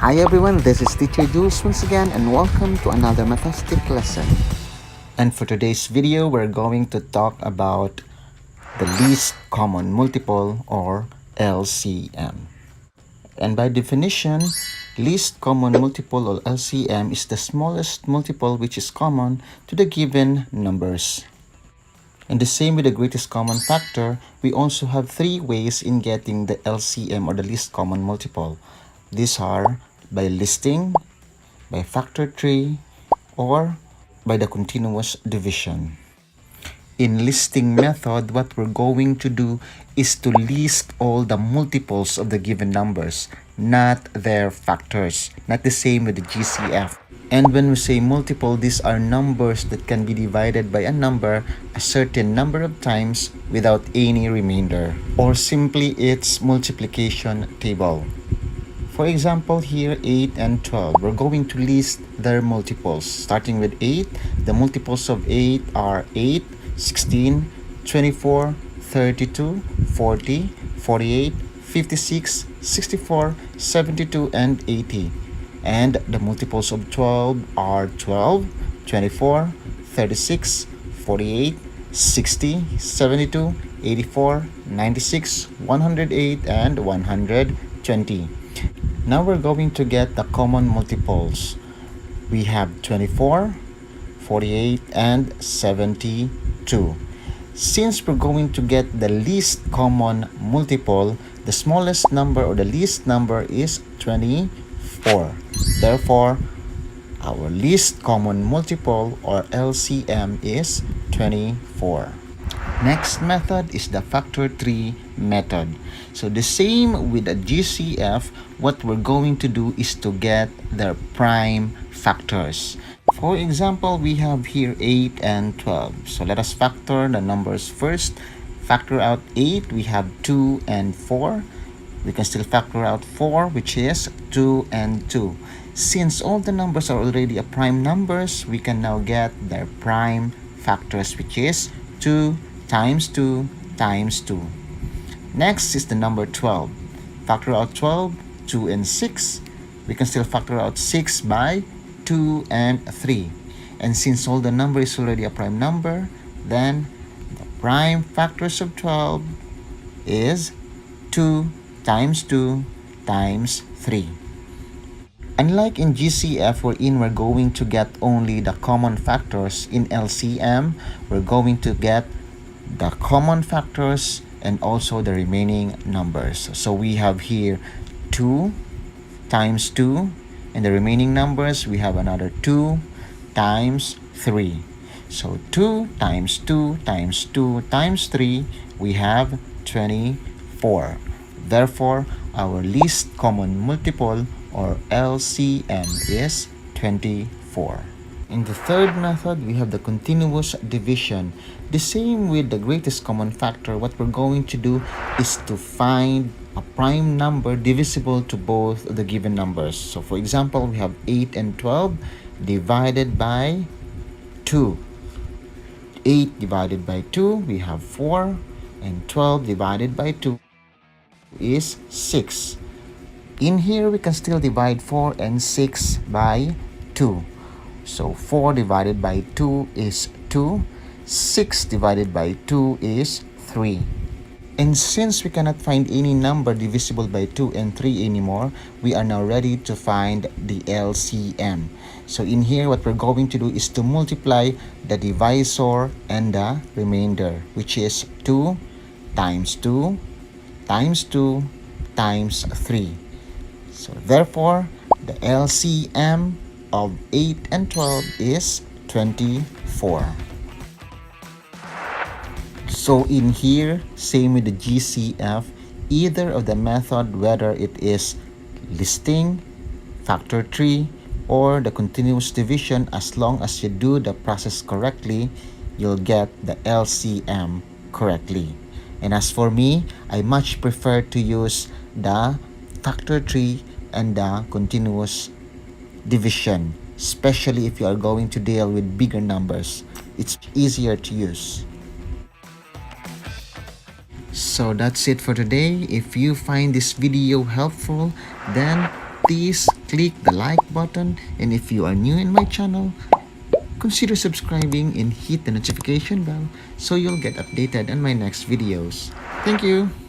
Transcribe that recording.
Hi everyone, this is Teacher Jules once again and welcome to another mathematic lesson. And for today's video, we're going to talk about the least common multiple or LCM. And by definition, least common multiple or LCM is the smallest multiple which is common to the given numbers. And the same with the greatest common factor, we also have three ways in getting the LCM or the least common multiple. These are by listing, by factor tree, or by the continuous division. In listing method, what we're going to do is to list all the multiples of the given numbers, not their factors, not the same with the GCF. And when we say multiple, these are numbers that can be divided by a number a certain number of times without any remainder, or simply its multiplication table. For example, here 8 and 12, we're going to list their multiples. Starting with 8, the multiples of 8 are 8, 16, 24, 32, 40, 48, 56, 64, 72, and 80. And the multiples of 12 are 12, 24, 36, 48, 60, 72, 84, 96, 108, and 120. Now we're going to get the common multiples. We have 24, 48, and 72. Since we're going to get the least common multiple, the smallest number or the least number is 24. Therefore, our least common multiple or LCM is 24. Next method is the factor tree method. So the same with the GCF, what we're going to do is to get their prime factors. For example, we have here 8 and 12. So let us factor the numbers first. Factor out 8, we have 2 and 4. We can still factor out 4, which is 2 and 2. Since all the numbers are already a prime numbers, we can now get their prime factors, which is 2 times 2 times 2. Next is the number 12. Factor out 12, 2 and 6. We can still factor out 6 by 2 and 3. And since all the number is already a prime number, then the prime factors of 12 is 2 times 2 times 3. Unlike in GCF, wherein we're going to get only the common factors, in LCM, we're going to get the common factors and also the remaining numbers. So we have here 2 times 2, and the remaining numbers we have another 2 times 3. So 2 times 2 times 2 times 3, we have 24. Therefore, our least common multiple or LCM is 24. In the third method, we have the continuous division. The same with the greatest common factor, what we're going to do is to find a prime number divisible to both of the given numbers. So for example, we have 8 and 12 divided by 2. 8 divided by 2, we have 4, and 12 divided by 2 is 6. In here, we can still divide 4 and 6 by 2. So 4 divided by 2 is 2. 6 divided by 2 is 3. And since we cannot find any number divisible by 2 and 3 anymore, we are now ready to find the LCM. So in here, what we're going to do is to multiply the divisor and the remainder, which is 2 times 2 times 2 times 3. So therefore, the LCM of 8 and 12 is 24. So in here, same with the GCF, either of the method, whether it is listing, factor tree, or the continuous division, as long as you do the process correctly, you'll get the LCM correctly. And as for me, I much prefer to use the factor tree and the continuous division, especially if you are going to deal with bigger numbers. It's easier to use. So that's it for today. If you find this video helpful, then please click the like button, and if you are new in my channel, consider subscribing and hit the notification bell so you'll get updated on my next videos. Thank you!